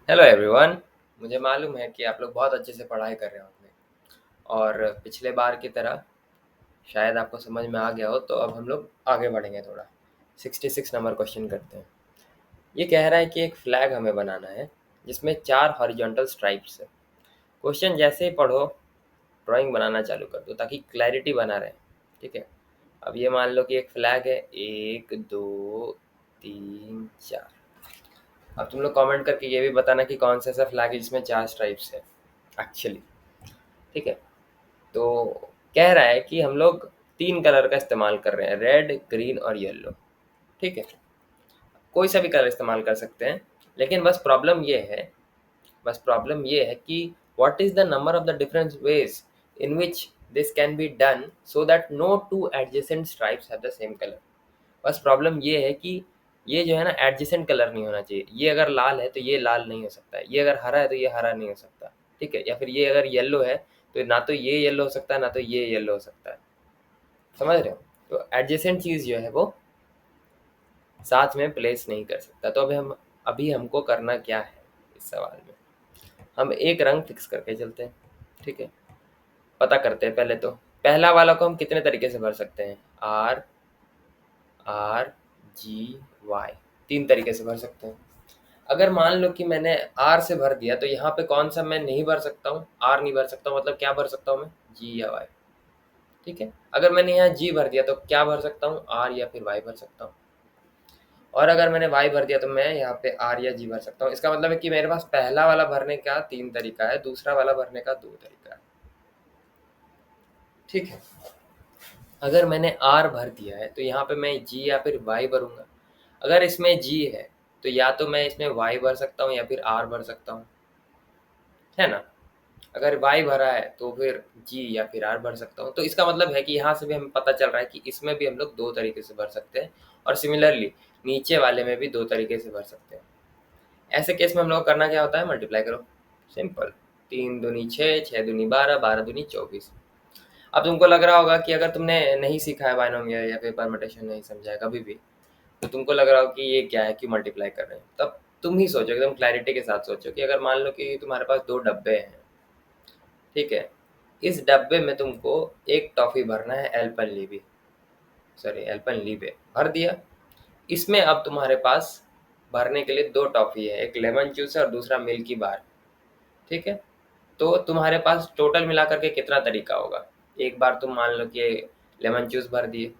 Hello everyone. मुझे मालूम है कि आप लोग बहुत अच्छे से पढ़ाई कर रहे होंगे और पिछले बार की तरह शायद आपको समझ में आ गया हो, तो अब हम लोग आगे बढ़ेंगे थोड़ा। 66 नंबर क्वेश्चन करते हैं। ये कह रहा है कि एक फ्लैग हमें बनाना है जिसमें 4 हॉरिजॉन्टल स्ट्राइप्स है। क्वेश्चन जैसे ही पढ़ो ड्राइंग बनाना चालू कर दो ताकि क्लैरिटी बना रहे। ठीक है। अब ये मान लो कि एक फ्लैग है, 1 2 3 4। अब तुम लोग कमेंट करके ये भी बताना कि कौन सा ऐसा फ्लैग है जिसमें 4 स्ट्राइप्स है एक्चुअली। ठीक है। तो कह रहा है कि हम लोग 3 कलर का इस्तेमाल कर रहे हैं, रेड, ग्रीन और येलो। ठीक है। कोई सा भी कलर इस्तेमाल कर सकते हैं, लेकिन बस प्रॉब्लम ये है कि what is the number of the different ways in which this can be done so that no two adjacent stripes have the same colour. बस प्रॉब्लम ये है कि ये जो है ना, एडजेसेंट कलर नहीं होना चाहिए। ये अगर लाल है तो ये लाल नहीं हो सकता है, ये अगर हरा है तो ये हरा नहीं हो सकता। ठीक है। या फिर ये अगर येलो है तो ना तो ये येलो हो सकता है, ना तो ये येलो हो सकता है। समझ रहे हो? तो एडजेसेंट चीज़ जो है वो साथ में प्लेस नहीं कर सकता। तो अभी हमको करना क्या है इस सवाल में? हम एक रंग फिक्स करके चलते हैं। ठीक है। पता करते हैं पहले। तो पहला वाला को हम कितने तरीके से भर सकते हैं? Are, are, ji, Y. 3 तरीके से भर सकते हैं। अगर मान लो कि मैंने आर से भर दिया तो यहाँ पे कौन सा मैं नहीं भर सकता हूँ? आर नहीं भर सकता हूँ, मतलब क्या भर सकता हूँ मैं? जी या वाई। ठीक है। अगर मैंने यहाँ जी भर दिया तो क्या भर सकता हूँ? आर या फिर वाई भर सकता हूँ। और अगर मैंने वाई भर दिया तो मैं यहाँ पे आर या जी भर सकता हूँ। इसका मतलब है कि मेरे पास पहला वाला भरने का 3 तरीका है, दूसरा वाला भरने का 2 तरीका है। ठीक है। अगर मैंने आर भर दिया है तो यहाँ पे मैं जी या फिर वाई भरूंगा। अगर इसमें जी है तो या तो मैं इसमें वाई भर सकता हूँ या फिर आर भर सकता हूँ, है ना? अगर वाई भरा है तो फिर जी या फिर आर भर सकता हूँ। तो इसका मतलब है कि यहाँ से भी हमें पता चल रहा है कि इसमें भी हम लोग 2 तरीके से भर सकते हैं और सिमिलरली नीचे वाले में भी 2 तरीके से भर सकते हैं। ऐसे केस में हम लोग को करना क्या होता है? मल्टीप्लाई करो। सिंपल। 3 दूनी 6, 6 दूनी 12, 12 दूनी 24। अब तुमको लग रहा होगा कि अगर तुमने नहीं सीखा है बाइनोमियल या फिर परमुटेशन नहीं समझा है कभी भी, तो तुमको लग रहा हो कि ये क्या है, क्यों मल्टीप्लाई कर रहे हैं। तब तुम ही सोचो, एकदम क्लैरिटी के साथ सोचो कि अगर मान लो कि तुम्हारे पास 2 डब्बे हैं। ठीक है। इस डब्बे में तुमको एक टॉफ़ी भरना है, एल्पेनलीबे। सॉरी, एल्पेनलीबे भर दिया। इसमें अब तुम्हारे पास भरने के लिए 2 टॉफ़ी है, एक लेमन जूस है और दूसरा मिल्की बार। ठीक है। तो तुम्हारे पास टोटल मिला करके कितना तरीका होगा? एक बार तुम मान लो कि लेमन जूस भर दिए,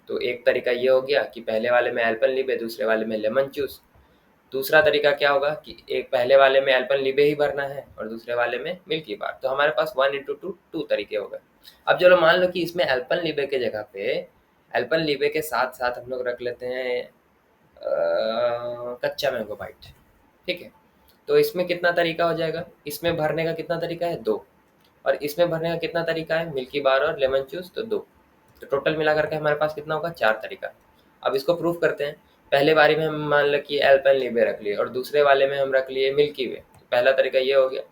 तो एक तरीका ये हो गया कि पहले वाले में एल्पेनलीबे, दूसरे वाले में लेमन जूस। दूसरा तरीका क्या होगा कि एक पहले वाले में एल्पेनलीबे ही भरना है और दूसरे वाले में मिल्की बार। तो हमारे पास 1 इंटू टू 2 तरीके हो गए। अब चलो मान लो कि इसमें एल्पेनलीबे के जगह पे एल्पेनलीबे के साथ साथ हम लोग रख लेते हैं कच्चा मैंगो बाइट। ठीक है। तो इसमें कितना तरीका हो जाएगा? इसमें भरने का कितना तरीका है? 2। और इसमें भरने का कितना तरीका है? मिल्की बार और लेमन जूस, तो 2। तो टोटल मिला करके हमारे पास कितना होगा? 4 तरीका। अब इसको प्रूफ करते हैं। पहले बारी में हम मान लो कि एल्पेनलीबे रख लिए और दूसरे वाले में हम रख लिए मिल्की वे। तो पहला तरीका ये हो गया।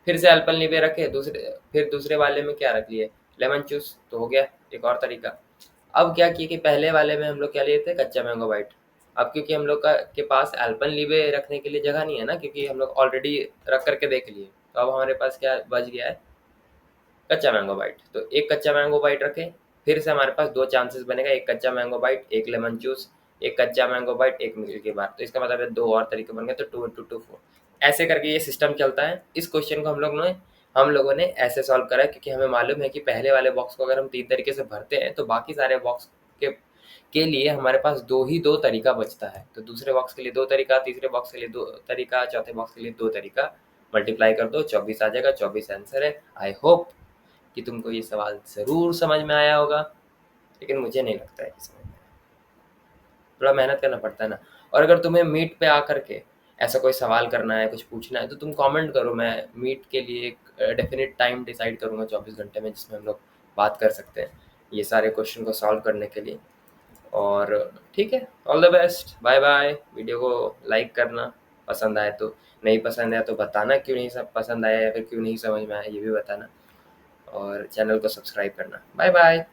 फिर से एल्पेनलीबे रखे, फिर दूसरे वाले में क्या रख लिए? लेमन जूस, तो हो गया एक और तरीका। अब क्या किए कि पहले वाले में हम लोग क्या लिए थे? कच्चा मैंगो बाइट। अब क्योंकि हम लोग का के पास एल्पेनलीबे रखने के लिए जगह नहीं है ना, क्योंकि हम लोग ऑलरेडी रख करके देख लिए, तो अब हमारे पास क्या बच गया है? कच्चा मैंगो बाइट। तो एक कच्चा मैंगो बाइट रखें। फिर से हमारे पास 2 चांसेस बनेगा, एक कच्चा मैंगो बाइट, एक लेमन जूस, एक कच्चा मैंगो बाइट, एक मिल्की बार। तो इसका मतलब है 2 और तरीके बन गए, तो 2 इंटू टू 4। ऐसे करके ये सिस्टम चलता है। इस क्वेश्चन को हम लोगों ने ऐसे सॉल्व करा है, क्योंकि हमें मालूम है कि पहले वाले बॉक्स को अगर हम 3 तरीके से भरते हैं तो बाकी सारे बॉक्स के के लिए हमारे पास 2 तरीका बचता है। तो दूसरे बॉक्स के लिए 2 तरीका, तीसरे बॉक्स के लिए 2 तरीका, चौथे बॉक्स के लिए 2 तरीका। मल्टीप्लाई कर दो, 24 आ जाएगा। 24 आंसर है। आई होप कि तुमको ये सवाल ज़रूर समझ में आया होगा, लेकिन मुझे नहीं लगता है कि समझ में आया। थोड़ा मेहनत करना पड़ता है ना। और अगर तुम्हें मीट पे आकर के ऐसा कोई सवाल करना है, कुछ पूछना है, तो तुम कमेंट करो। मैं मीट के लिए एक डेफिनेट टाइम डिसाइड करूँगा 24 घंटे में, जिसमें हम लोग बात कर सकते हैं ये सारे क्वेश्चन को सॉल्व करने के लिए। और ठीक है, all the best, bye bye. Video को लाइक करना पसंद आए तो, नहीं पसंद आया तो बताना क्यों नहीं सब पसंद आया या फिर क्यों नहीं समझ में आया, ये भी बताना। और चैनल को सब्सक्राइब करना। Bye bye.